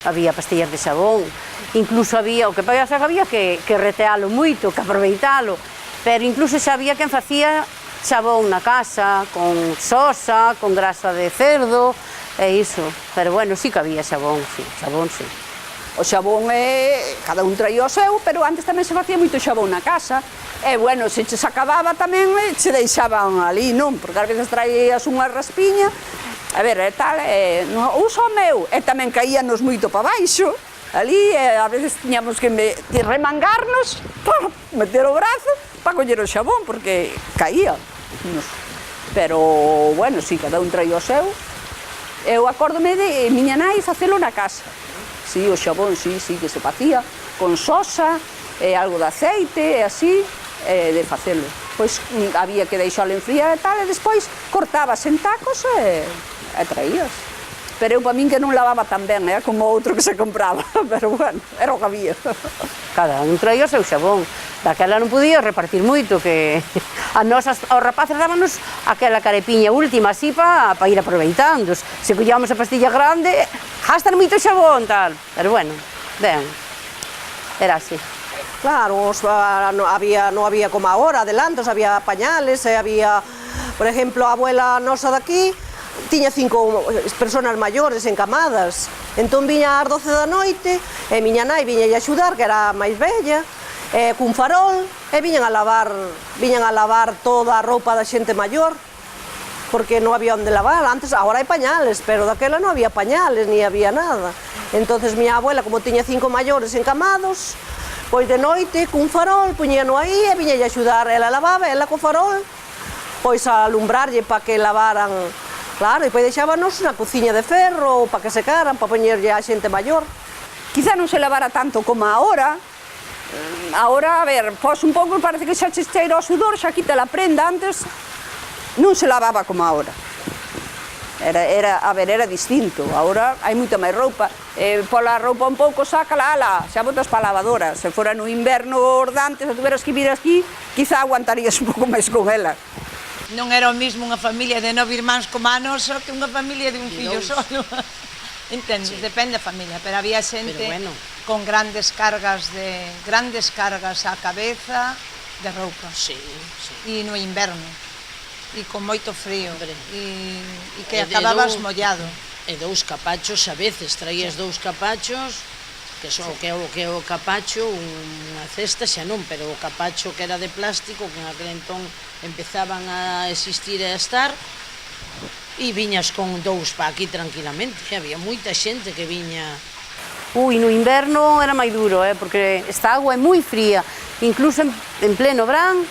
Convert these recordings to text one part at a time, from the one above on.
había pastillas de xabón, incluso había, o que pasa que había que retealo moito, que aproveitalo, pero incluso xa había quen facía xabón na casa, con sosa, con grasa de cerdo, e iso, pero bueno, sí que había xabón, sí, xabón, sí. O xabón cada un traía o seu, pero antes tamén se facía moito xabón na casa. E, bueno, se che acababa tamén, che deixaban ali, non? Porque ás veces traías unha raspiña, a ver, e tal, uso o meu, e tamén caíanos moito para baixo, ali, a veces tiñamos que remangarnos, meter o brazo, para coller o xabón, porque caía. Pero, bueno, sí, cada un traía o seu. Eu acórdome de miña nai facelo na casa. Sí, o xabón, sí, que se facía, con sosa, algo de aceite, e así, de facelo. Pois había que deixalo enfriar e tal, e despois cortabas en tacos e traías. Pero eu, para min, que non lavaba tan ben, como outro que se compraba, pero bueno, era o que había. Cada un traía o seu xabón, daquela non podía repartir moito, que aos rapaces dábanos aquela carepiña última, así para ir aproveitando. Se collíamos a pastilla grande, gastan moito xabón, tal, pero bueno, ben, era así. Claro, non había como agora, adelantos, había pañales, había, por exemplo, a abuela nosa daqui tiña 5 persoas maiores encamadas, entón viña ás 12 da noite, e miña nai viña a axudar, que era máis bella, cun farol, e viñan a lavar toda a roupa da xente maior, porque non había onde lavar. Antes, agora hai pañales, pero daquela non había pañales, ni había nada. Entonces miña abuela, como tiña 5 maiores encamados, pois de noite, cun farol, puñíano aí e viña a axudar. Ela lavaba, ela co farol, pois a alumbrarlle para que lavaran. Claro, e depois deixábanos na cociña de ferro, para que secaran, para poñerlle a xente maior. Quizá non se lavara tanto como agora. Agora, a ver, pos un pouco, parece que xa che cheira o sudor, xa quita a prenda. Antes non se lavaba como agora. Era distinto. Agora hai moita máis roupa. Pola roupa un pouco, sácala, xa botas para a lavadora. Se fora no inverno ordante, se tuveras que vir aquí, quizá aguantarías un pouco máis con ela. Non era o mismo unha familia de 9 irmáns como a nosa que unha familia de un fillo solo. Entendes? Depende da familia, pero había xente con grandes cargas á cabeza de roupa. E no inverno. E con moito frío. E que acababas mollado. E 2 capachos a veces, traías 2 capachos, que son o que é o capacho, unha cesta xa non, pero o capacho que era de plástico, que en aquel entón empezaban a existir e a estar, e viñas con 2 para aquí tranquilamente, había moita xente que viña. No inverno era máis duro, porque esta agua é moi fría, incluso en pleno verán,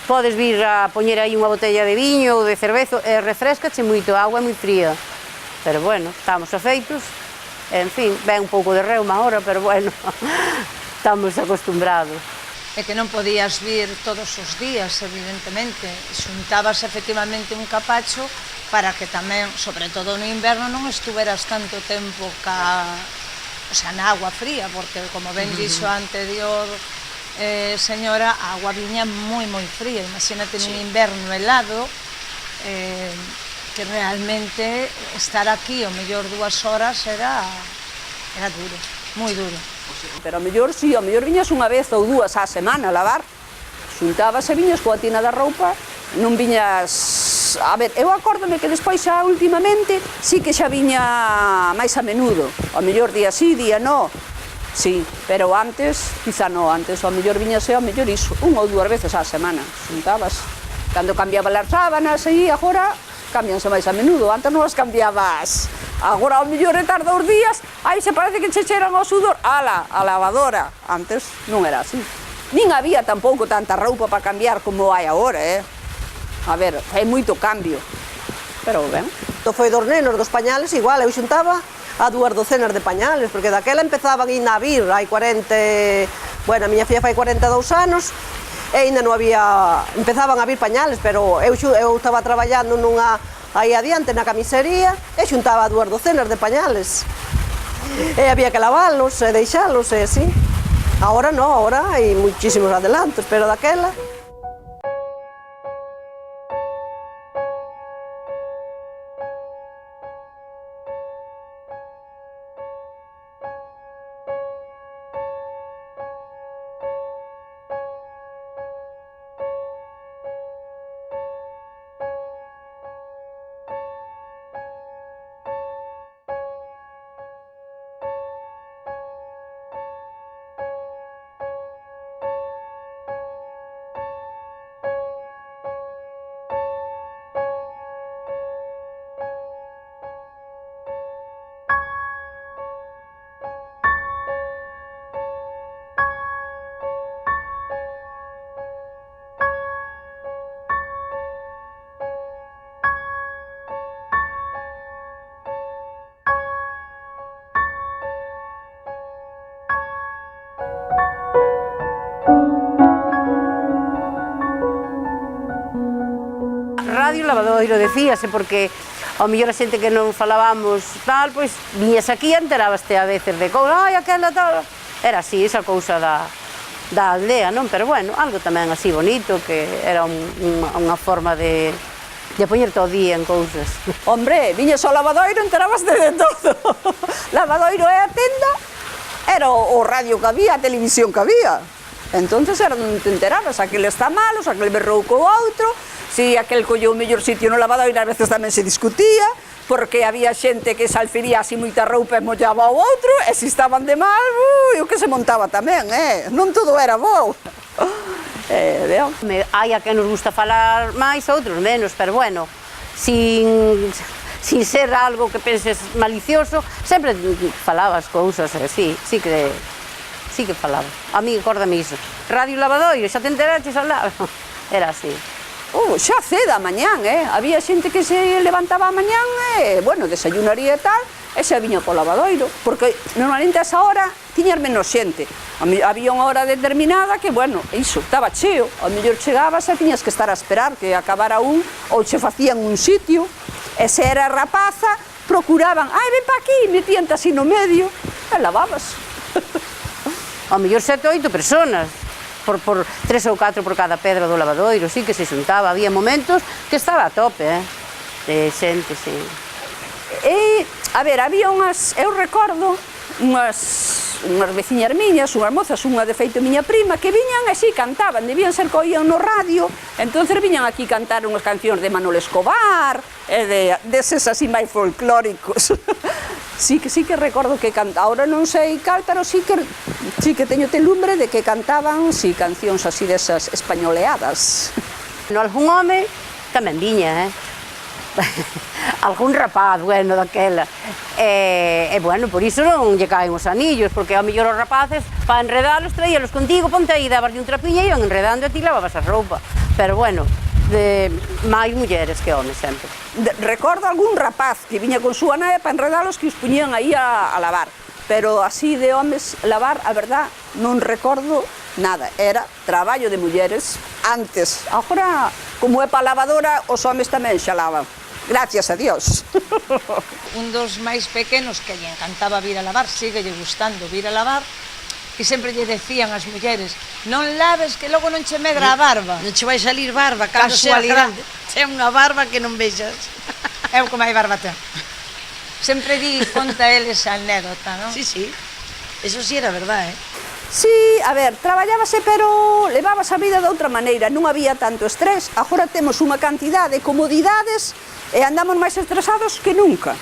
podes vir a poñer aí unha botella de viño ou de cervezo, e refrescache moito, a agua é moi fría, pero bueno, estamos afeitos. En fin, ven un pouco de reuma agora, pero bueno, estamos acostumbrados. E que non podías vir todos os días, evidentemente. Xuntabas efectivamente un capacho para que tamén, sobre todo no inverno, non estuveras tanto tempo na agua fría, porque, como ben dixo a anterior señora, a agua viña moi fría. Imagínate nun inverno helado, que realmente estar aquí o mellor 2 horas era duro, moi duro. Pero a mellor, sí, a mellor viñas unha vez ou 2 á semana a lavar, xuntabas e viñas coa tina da roupa, non viñas... A ver, eu acórdome que despois xa últimamente sí que xa viña máis a menudo, a mellor día sí, día no, sí, pero antes, quizá no, antes a mellor viñase a mellor iso, 1 ou 2 veces á semana, xuntabas, cando cambiaba as sábanas e agora cambianse máis a menudo, antes non as cambiabas, agora ao mellor tarda 2 días, aí se parece que che cheran ao sudor, ala, a lavadora, antes non era así. Nin había tampouco tanta roupa para cambiar como hai agora, A ver, hai moito cambio, pero ben. Foi dos nenos, dos pañales, igual, eu xuntaba a 2 docenas de pañales, porque daquela empezaban a vir, hai 40... Bueno, a miña filla fai 42 anos, e ainda non había... Empezaban a vir pañales, pero eu estaba traballando nunha... aí adiante na camisería, e xuntaba 2 docenas de pañales. E había que lavalos e deixalos, e así. Agora non, agora hai muchísimos adelantos, pero daquela... Radio Lavadoiro, decíase, porque ao mellor a xente que non falábamos tal, pois viñas aquí e enterábaste a veces de cousa, ai, aquela tal, era así, esa cousa da aldea, non? Pero bueno, algo tamén así bonito, que era unha forma de poñerte ao día en cousas. Hombre, viñas ao lavadoiro, enterábaste de todo. Lavadoiro é a tenda, era o radio que había, a televisión que había. Entonces era onde te enterabas, aquel está malo, se aquel berrou co outro, si aquel colleu o mellor sitio no lavadoiro, a veces tamén se discutía, porque había xente que se alfería así moita roupa e mollaba ao outro, e se estaban de mal, o que se montaba tamén, non todo era bo. Hai a que nos gusta falar máis, outros menos, pero bueno, sin ser algo que penses malicioso, sempre falabas cousas, sí que falaba. A mí, acórdame iso. Radio Lavadoiro, xa te enteraches a hablar? Era así. Xa ceda a mañán, había xente que se levantaba a mañán e, bueno, desayunaría e tal, e xa viña po lavadoiro, porque normalmente a esa hora tiñas menos xente. Había unha hora determinada que, bueno, iso, estaba cheo, ao mellor chegabas e tiñas que estar a esperar que acabara un, ou che facían un sitio, e se era rapaza, procuraban, ai, ven pa aquí, metíante así no medio, e lavabas. Ao mellor 7 ou 8 personas, por 3 ou 4 por cada pedra do lavadoiro, sí que se xuntaba, había momentos que estaba a tope, de xente, sí. E, a ver, había unhas, eu recordo, unhas veciñas miñas, unhas mozas, unha de feito miña prima, que viñan e si cantaban, debían ser que oían no radio, entonces viñan aquí cantar unhas cancións de Manolo Escobar, e deses así máis folclóricos. Sí que recordo que cantaban, ahora non sei cal, pero sí que teño telumbre de que cantaban, cancións así desas españoleadas. No algún home tamén viña, algún rapaz, bueno, daquela. E, bueno, por iso non lle caen os anillos, porque ao mellor os rapaces, para enredalos, traíalos contigo, ponte aí, dabas de un trapiña e iban enredando e ti lavabas a roupa. Pero bueno, máis mulleres que homes sempre. Recordo algún rapaz que viña con súa nai para enredalos que os puñían aí a lavar, pero así de homes lavar, a verdad, non recordo nada, era traballo de mulleres antes. Agora, como é para lavadora, os homes tamén xa lavan, gracias a Dios. Un dos máis pequenos que lle encantaba vir a lavar, sigue lle gustando vir a lavar, que sempre lle decían as mulleres, non laves que logo non che medra a barba. Non che vai salir barba, cando seas grande. Ten unha barba que non vexas. Eu como hai barba ten. Sempre conta eles a anécdota, non? Sí, eso sí era verdad, Sí, a ver, traballábase, pero levabas a vida de outra maneira, non había tanto estrés. Agora temos unha cantidad de comodidades e andamos máis estresados que nunca.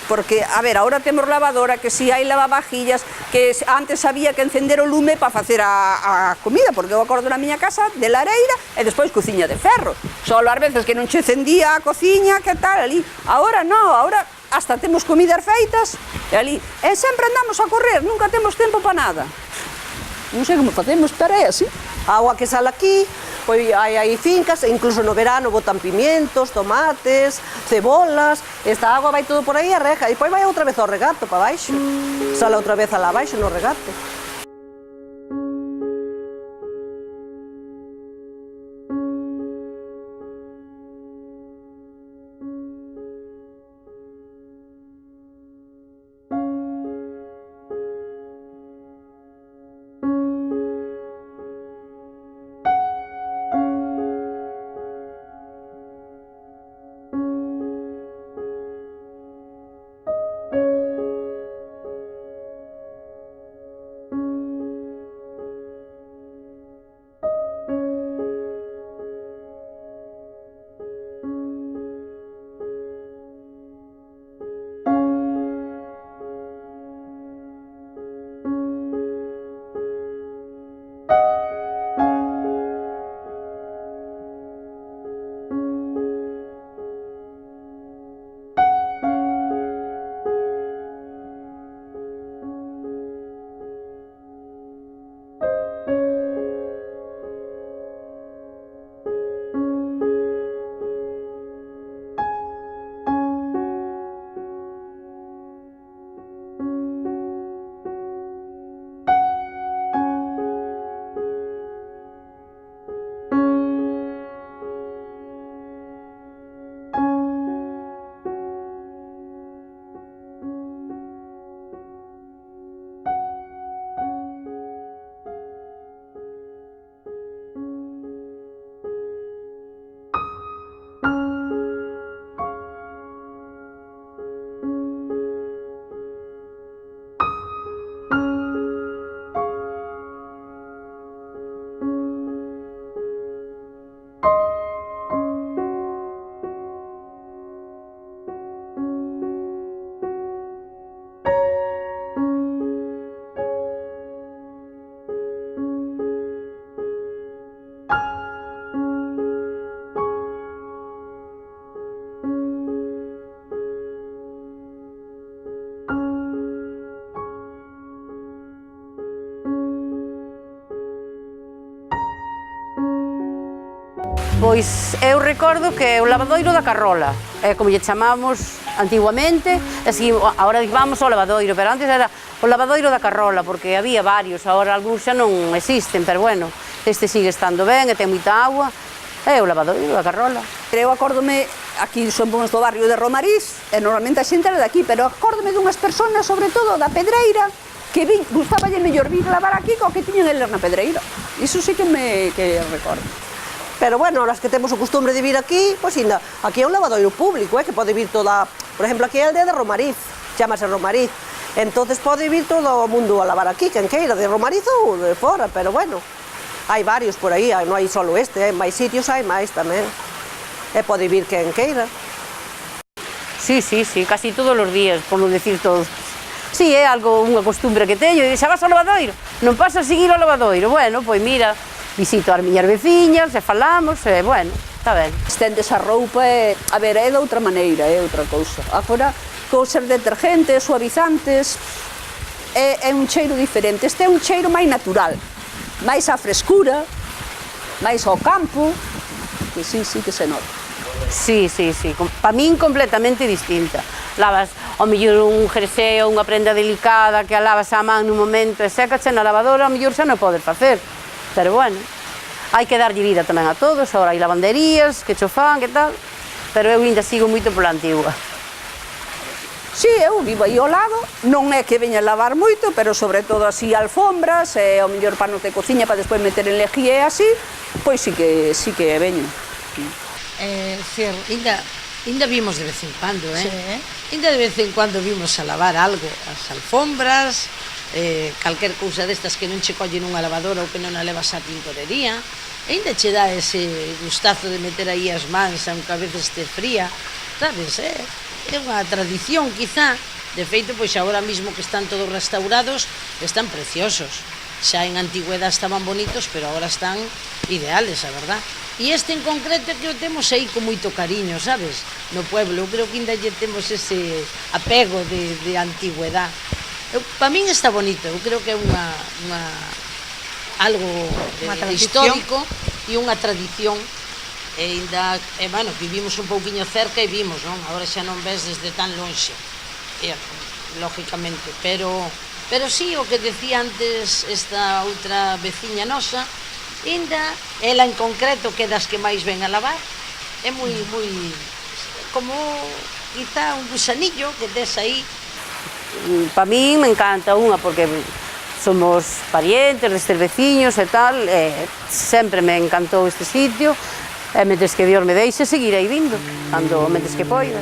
Porque, a ver, agora temos lavadora, que si hai lavavajillas, que antes había que encender o lume para facer a comida, porque eu acordo na miña casa de lareira e despois cociña de ferro. Solo ás veces que non che encendía a cociña, que tal, ali. Agora non, agora hasta temos comidas feitas e ali. E sempre andamos a correr, nunca temos tempo para nada. Non sei como facemos, pero é así. A agua que sale aquí, pois hai fincas, e incluso no verano botan pimientos, tomates, cebolas, esta agua vai todo por aí a rega, e depois vai outra vez ao regato para baixo, sale outra vez alá baixo no regato. Pois eu recordo que o lavadoiro da Carrola, como lle chamamos antiguamente, así, agora vamos ao lavadoiro, pero antes era o lavadoiro da Carrola, porque había varios, agora algúns xa non existen, pero bueno, este sigue estando ben e ten moita agua, é o lavadoiro da Carrola. Eu acórdome, aquí somos do barrio de Romariz, e normalmente a xente era daqui, pero acórdome dunhas personas, sobre todo da Pedreira, que gustaballe mellor vir lavar aquí co que tiñan eles na Pedreira. Iso sí que recordo. Pero bueno, as que temos o costumbre de vir aquí, pois ainda, aquí é un lavadoiro público, que pode vir toda, por exemplo, aquí é a aldea de Romariz, chamase Romariz, entonces pode vir todo o mundo a lavar aquí, quen queira, de Romariz ou de fora, pero bueno, hai varios por aí, non hai solo este, hai máis sitios, hai máis tamén, e pode vir quen queira. Sí, casi todos os días, por non decir todos. Sí, é algo, unha costumbre que teño, e xa vas ao lavadoiro, non pasas sin ir ao lavadoiro, bueno, pois mira, visito as miñas veciñas, e falamos, e bueno, está ben. Estendes a roupa e, a ver, é de outra maneira, é outra cousa. Agora, cousas detergentes, suavizantes, é un cheiro diferente. Este é un cheiro máis natural, máis á frescura, máis ao campo, que sí que se nota. Sí, para min completamente distinta. Lavas, ao mellor un jersey ou unha prenda delicada que a lavas á man nun momento e sécache na lavadora, ao mellor xa non podes facer. Pero bueno, hai que darlle vida tamén a todos, agora hai lavanderías que cho fan, que tal, pero eu ainda sigo moito pola antigua. Sí, eu vivo aí ao lado, non é que veña a lavar moito, pero sobre todo así alfombras, e ao mellor panos de cociña para despois meter en lejía e así, pois sí que veño. Cier, ainda vimos de vez en cuando, Sí. Ainda de vez en cuando vimos a lavar algo, as alfombras, calquer cousa destas que non che collen unha lavadora ou que non a levas á tintorería, ainda che dá ese gustazo de meter aí as mans, aunque a veces te fría, sabes, é unha tradición quizá. De feito, pois agora mismo que están todos restaurados, están preciosos. Xa en antigüedade estaban bonitos, pero agora están ideales, a verdad. E este en concreto que o temos aí con moito cariño, sabes? No pueblo, eu creo que ainda lle temos ese apego de antigüedade. Para min está bonito, eu creo que é algo histórico e unha tradición. E ainda, bueno, vivimos un pouquiño cerca e vimos, non? Agora xa non ves desde tan lonxe, lógicamente, pero sí, o que decía antes esta outra veciña nosa, ainda, ela en concreto, que é das que máis ven a lavar, é moi, como, quizá un gusanillo que tes aí. Para min me encanta unha, porque somos parientes destes veciños e tal, sempre me encantou este sitio, e mentres que Dios me deixe, seguirei vindo, mentres que poida.